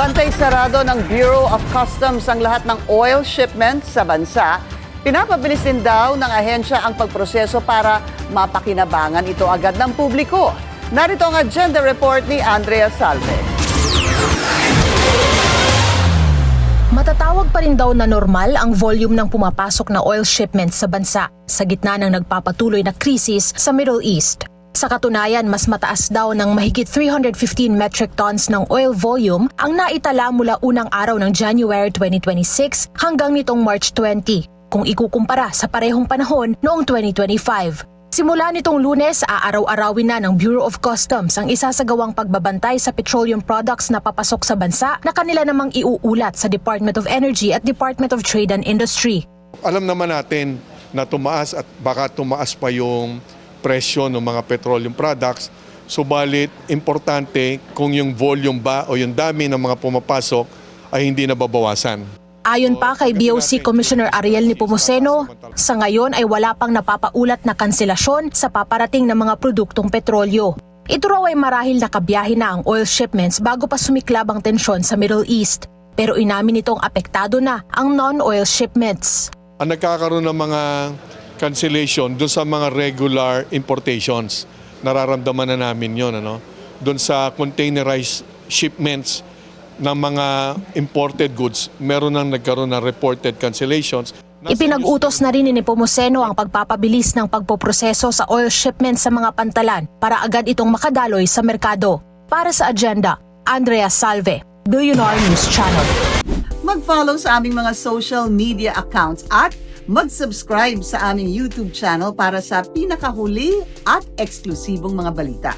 Bantay sarado ng Bureau of Customs ang lahat ng oil shipments sa bansa. Pinapabilis din daw ng ahensya ang pagproseso para mapakinabangan ito agad ng publiko. Narito ang agenda report ni Andrea Salve. Matatawag pa rin daw na normal ang volume ng pumapasok na oil shipments sa bansa sa gitna ng nagpapatuloy na krisis sa Middle East. Sa katunayan, mas mataas daw ng mahigit 315 metric tons ng oil volume ang naitala mula unang araw ng January 2026 hanggang nitong March 20 kung ikukumpara sa parehong panahon noong 2025. Simula nitong Lunes, aaraw-arawin na ng Bureau of Customs ang isasagawang pagbabantay sa petroleum products na papasok sa bansa na kanila namang iuulat sa Department of Energy at Department of Trade and Industry. Alam naman natin na tumaas at baka tumaas pa yung presyo ng mga petroleum products. Subalit, importante kung yung volume ba o yung dami ng mga pumapasok ay hindi nababawasan. Ayon pa kay BOC Commissioner Ariel Nepomuceno, sa ngayon ay wala pang napapaulat na kanselasyon sa paparating ng mga produktong petrolyo. Ito raw ay marahil nakabiyahe na ang oil shipments bago pa sumiklab ang tensyon sa Middle East. Pero inamin nitong apektado na ang non-oil shipments. Ang nagkakaroon ng mga cancellation doon sa mga regular importations, nararamdaman na namin yun. Doon sa containerized shipments ng mga imported goods, meron nang nagkaroon ng reported cancellations. Ipinag-utos na rin ni Nepomuceno ang pagpapabilis ng pagpoproseso sa oil shipments sa mga pantalan para agad itong makadaloy sa merkado. Para sa agenda, Andrea Salve, Billionaire News Channel. Mag-follow sa aming mga social media accounts at mag-subscribe sa aming YouTube channel para sa pinakahuli at eksklusibong mga balita.